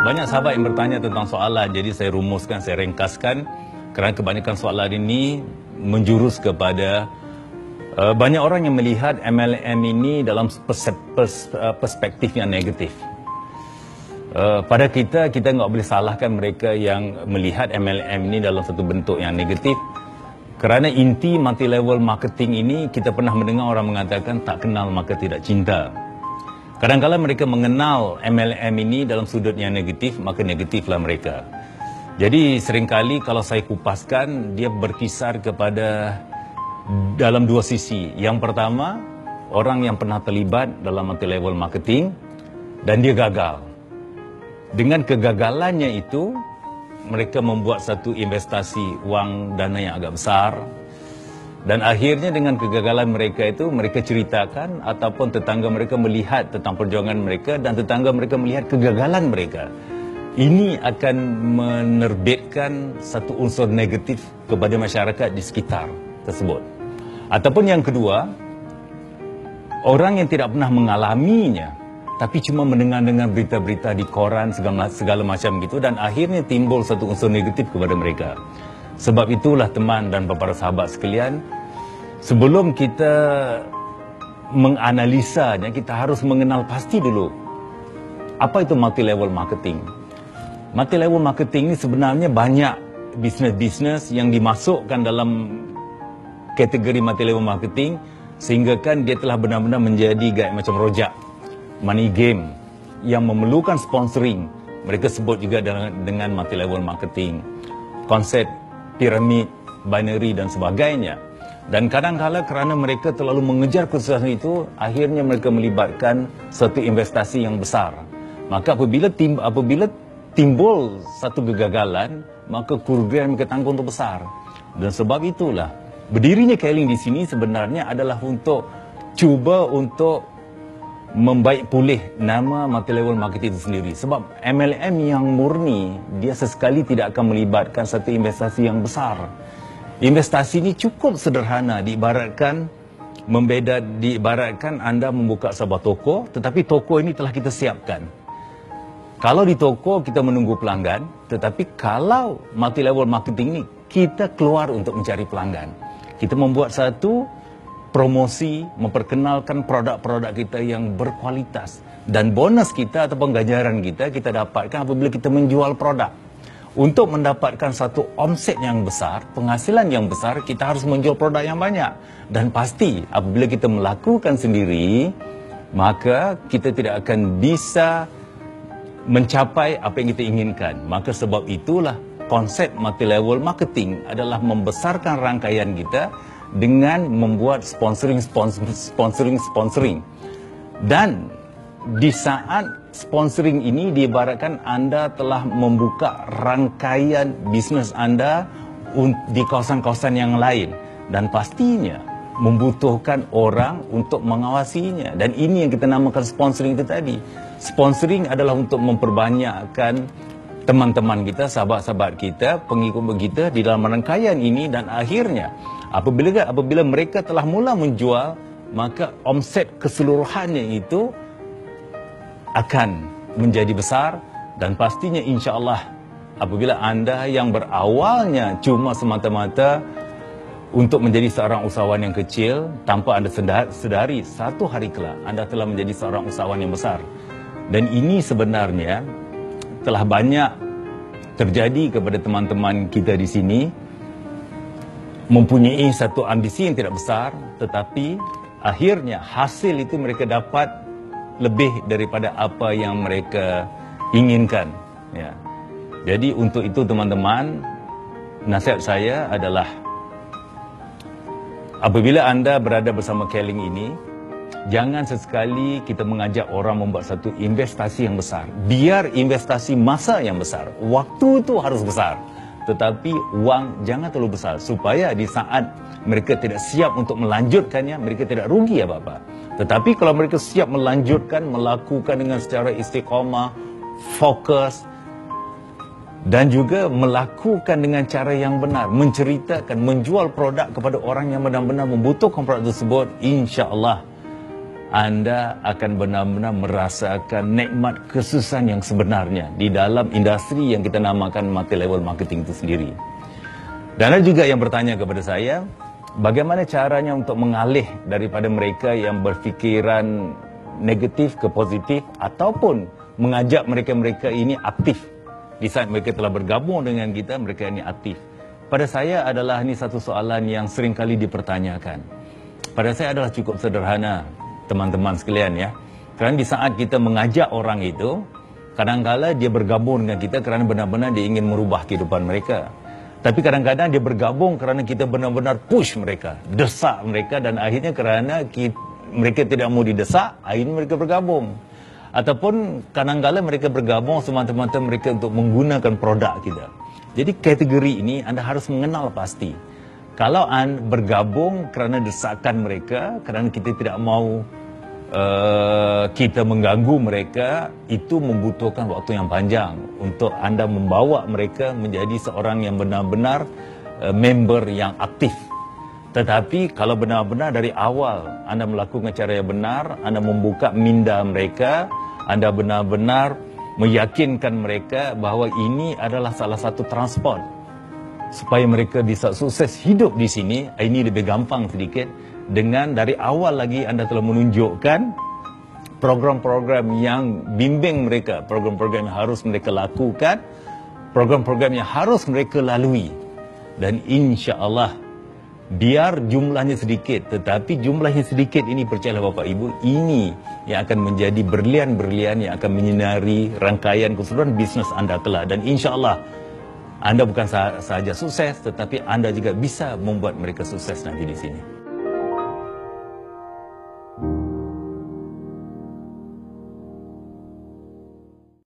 Banyak sahabat yang bertanya tentang soalan, jadi saya rumuskan, saya ringkaskan kerana kebanyakan soalan ini menjurus kepada banyak orang yang melihat MLM ini dalam perspektif yang negatif. Pada kita tak boleh salahkan mereka yang melihat MLM ini dalam satu bentuk yang negatif. Kerana inti multi-level marketing ini, kita pernah mendengar orang mengatakan tak kenal maka tidak cinta. Kadang-kadang mereka mengenal MLM ini dalam sudut yang negatif, maka negatiflah mereka. Jadi seringkali kalau saya kupaskan, dia berkisar kepada dalam dua sisi. Yang pertama, orang yang pernah terlibat dalam multi-level marketing dan dia gagal. Dengan kegagalannya itu, mereka membuat satu investasi wang dana yang agak besar. Dan akhirnya dengan kegagalan mereka itu, mereka ceritakan ataupun tetangga mereka melihat tentang perjuangan mereka dan tetangga mereka melihat kegagalan mereka. Ini akan menerbitkan satu unsur negatif kepada masyarakat di sekitar tersebut. Ataupun yang kedua, orang yang tidak pernah mengalaminya, tapi cuma mendengar-dengar berita-berita di koran segala macam gitu, dan akhirnya timbul satu unsur negatif kepada mereka. Sebab itulah teman dan para sahabat sekalian, sebelum kita menganalisanya, kita harus mengenal pasti dulu apa itu multi-level marketing. Multi-level marketing ini sebenarnya banyak bisnes-bisnes yang dimasukkan dalam kategori multi-level marketing, sehingga kan dia telah benar-benar menjadi gaya macam rojak, money game yang memerlukan sponsoring. Mereka sebut juga dengan multi-level marketing, konsep piramid, binary dan sebagainya. Dan kadang-kadang kerana mereka terlalu mengejar kesusahan itu, akhirnya mereka melibatkan satu investasi yang besar. Maka apabila timbul satu kegagalan, maka kerugian mereka tanggung itu besar. Dan sebab itulah berdirinya Keling di sini sebenarnya adalah untuk cuba untuk membaik pulih nama multi-level marketing itu sendiri. Sebab MLM yang murni, dia sesekali tidak akan melibatkan satu investasi yang besar. Investasi ini cukup sederhana, diibaratkan anda membuka sebuah toko, tetapi toko ini telah kita siapkan. Kalau di toko kita menunggu pelanggan, tetapi kalau multi-level marketing ini, kita keluar untuk mencari pelanggan. Kita membuat satu promosi, memperkenalkan produk-produk kita yang berkualitas. Dan bonus kita ataupun ganjaran kita dapatkan apabila kita menjual produk. Untuk mendapatkan satu omset yang besar, penghasilan yang besar, kita harus menjual produk yang banyak. Dan pasti apabila kita melakukan sendiri, maka kita tidak akan bisa mencapai apa yang kita inginkan. Maka sebab itulah konsep multi-level marketing adalah membesarkan rangkaian kita dengan membuat sponsoring. Dan di saat sponsoring ini diibaratkan anda telah membuka rangkaian bisnes anda di kawasan-kawasan yang lain, dan pastinya membutuhkan orang untuk mengawasinya. Dan ini yang kita namakan sponsoring itu tadi. Sponsoring adalah untuk memperbanyakkan teman-teman kita, sahabat-sahabat kita, pengikut kita di dalam rangkaian ini. Dan akhirnya apabila mereka telah mula menjual, maka omset keseluruhannya itu akan menjadi besar. Dan pastinya insya-Allah apabila anda yang berawalnya cuma semata-mata untuk menjadi seorang usahawan yang kecil, tanpa anda sedari, satu hari kelak anda telah menjadi seorang usahawan yang besar. Dan ini sebenarnya telah banyak terjadi kepada teman-teman kita di sini, mempunyai satu ambisi yang tidak besar, tetapi akhirnya hasil itu mereka dapat lebih daripada apa yang mereka inginkan. Ya. Jadi untuk itu teman-teman, nasihat saya adalah apabila anda berada bersama Keling ini, jangan sesekali kita mengajak orang membuat satu investasi yang besar. Biar investasi masa yang besar, waktu itu harus besar, tetapi wang jangan terlalu besar, supaya di saat mereka tidak siap untuk melanjutkannya, mereka tidak rugi apa-apa. Tetapi kalau mereka siap melanjutkan, melakukan dengan secara istiqamah, fokus, dan juga melakukan dengan cara yang benar, menceritakan, menjual produk kepada orang yang benar-benar membutuhkan produk tersebut, insya-Allah anda akan benar-benar merasakan nikmat kesuksesan yang sebenarnya di dalam industri yang kita namakan multi-level marketing itu sendiri. Dan ada juga yang bertanya kepada saya, bagaimana caranya untuk mengalih daripada mereka yang berfikiran negatif ke positif ataupun mengajak mereka-mereka ini aktif. Di saat mereka telah bergabung dengan kita, mereka ini aktif. Pada saya adalah ini satu soalan yang sering kali dipertanyakan. Pada saya adalah cukup sederhana, teman-teman sekalian ya. Kerana di saat kita mengajak orang itu, kadang-kala dia bergabung dengan kita kerana benar-benar dia ingin merubah kehidupan mereka. Tapi kadang-kadang dia bergabung kerana kita benar-benar push mereka, desak mereka, dan akhirnya kerana mereka tidak mau didesak, akhirnya mereka bergabung. Ataupun kadang-kala mereka bergabung semata-mata mereka untuk menggunakan produk kita. Jadi kategori ini anda harus mengenal pasti. Kalau anda bergabung kerana desakan mereka, kerana kita tidak mau kita mengganggu mereka, itu membutuhkan waktu yang panjang untuk anda membawa mereka menjadi seorang yang benar-benar member yang aktif. Tetapi kalau benar-benar dari awal anda melakukan cara yang benar, anda membuka minda mereka, anda benar-benar meyakinkan mereka bahawa ini adalah salah satu transport supaya mereka bisa sukses hidup di sini, ini lebih gampang sedikit. Dengan dari awal lagi anda telah menunjukkan program-program yang bimbing mereka, program-program yang harus mereka lakukan, program-program yang harus mereka lalui. Dan insya-Allah, biar jumlahnya sedikit, tetapi jumlahnya sedikit ini, percayalah Bapak Ibu, ini yang akan menjadi berlian-berlian yang akan menyinari rangkaian keseluruhan bisnes anda kelak. Dan insya-Allah anda bukan sahaja sukses, tetapi anda juga bisa membuat mereka sukses nanti di sini.